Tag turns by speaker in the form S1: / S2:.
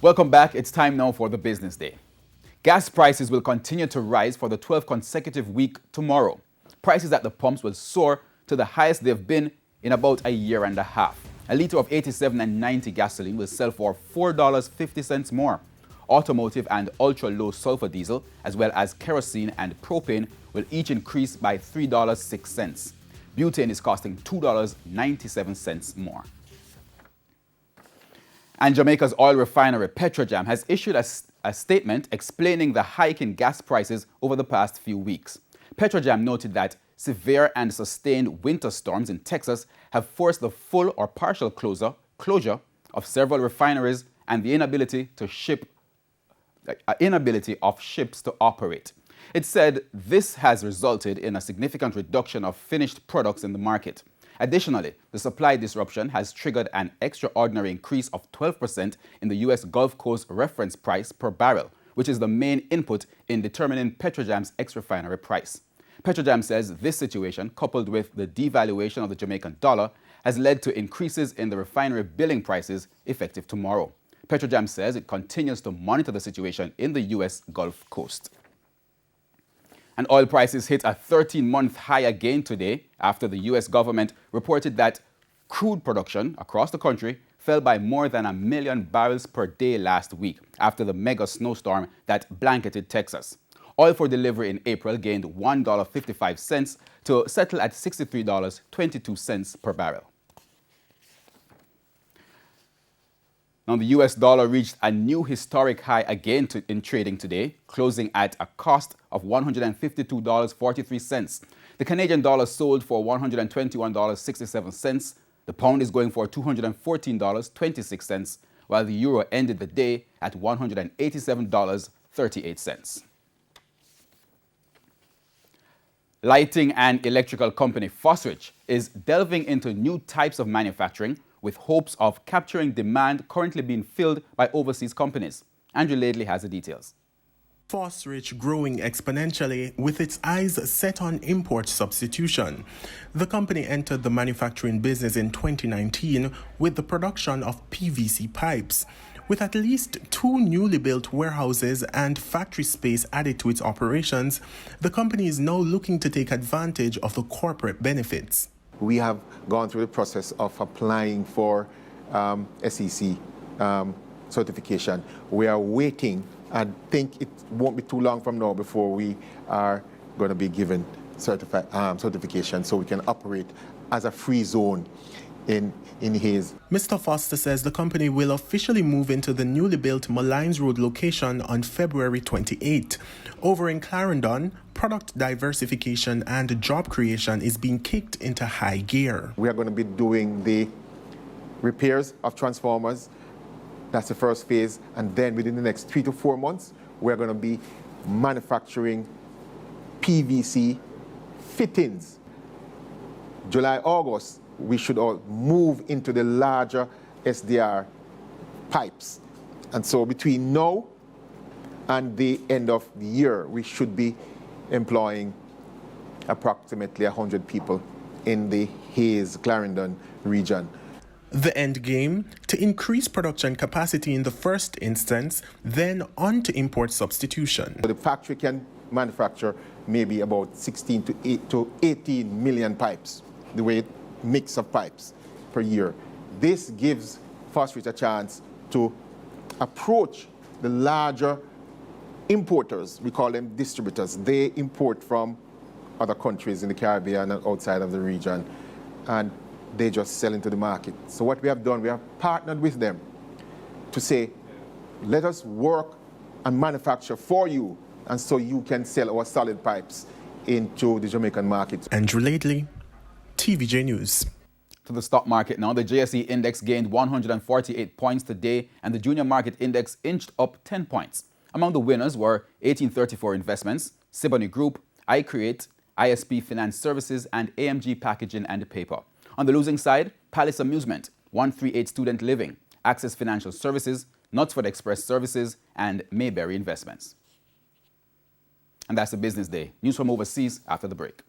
S1: Welcome back. It's time now for the business day. Gas prices will continue to rise for the 12th consecutive week tomorrow. Prices at the pumps will soar to the highest they've been in about a year and a half. A litre of 87 and 90 gasoline will sell for $4.50 more. Automotive and ultra-low sulfur diesel, as well as kerosene and propane, will each increase by $3.06. Butane is costing $2.97 more. And Jamaica's oil refinery Petrojam has issued a statement explaining the hike in gas prices over the past few weeks. Petrojam noted that severe and sustained winter storms in Texas have forced the full or partial closure of several refineries and the inability of ships to operate. It said this has resulted in a significant reduction of finished products in the market. Additionally, the supply disruption has triggered an extraordinary increase of 12% in the U.S. Gulf Coast reference price per barrel, which is the main input in determining Petrojam's ex-refinery price. Petrojam says this situation, coupled with the devaluation of the Jamaican dollar, has led to increases in the refinery billing prices effective tomorrow. Petrojam says it continues to monitor the situation in the U.S. Gulf Coast. And oil prices hit a 13-month high again today after the U.S. government reported that crude production across the country fell by more than 1 million barrels per day last week after the mega snowstorm that blanketed Texas. Oil for delivery in April gained $1.55 to settle at $63.22 per barrel. Now, the U.S. dollar reached a new historic high again in trading today, closing at a cost of $152.43. The Canadian dollar sold for $121.67. The pound is going for $214.26, while the euro ended the day at $187.38. Lighting and electrical company Fosrich is delving into new types of manufacturing with hopes of capturing demand currently being filled by overseas companies. Andrew Laidley has the details.
S2: Fosrich growing exponentially with its eyes set on import substitution. The company entered the manufacturing business in 2019 with the production of PVC pipes. With at least 2 newly built warehouses and factory space added to its operations, the company is now looking to take advantage of the corporate benefits.
S3: We have gone through the process of applying for SEC certification. We are waiting. I think it won't be too long from now before we are going to be given certification so we can operate as a free zone in Hayes.
S2: Mr. Foster says the company will officially move into the newly built Malines Road location on February 28. Over in Clarendon, product diversification and job creation is being kicked into high gear.
S3: We are going to be doing the repairs of transformers. That's the first phase. And then within the next 3 to 4 months, we're going to be manufacturing PVC fittings. July, August, we should all move into the larger SDR pipes. And so between now and the end of the year, we should be employing approximately 100 people in the Hayes, Clarendon region.
S2: The end game, to increase production capacity in the first instance, then on to import substitution.
S3: The factory can manufacture maybe about 16 to 18 million pipes, the way mix of pipes per year. This gives Fosrich a chance to approach the larger importers. We call them distributors. They import from other countries in the Caribbean and outside of the region, and they just sell into the market. So what we have done, we have partnered with them to say, let us work and manufacture for you, and so you can sell our solid pipes into the Jamaican market.
S2: Andrew Laidley, TVJ News.
S1: To the stock market now, the JSE index gained 148 points today, and the junior market index inched up 10 points. Among the winners were 1834 Investments, Siboney Group, iCreate, ISP Finance Services, and AMG Packaging and Paper. On the losing side, Palace Amusement, 138 Student Living, Access Financial Services, Knutsford Express Services, and Mayberry Investments. And that's the business day. News from overseas after the break.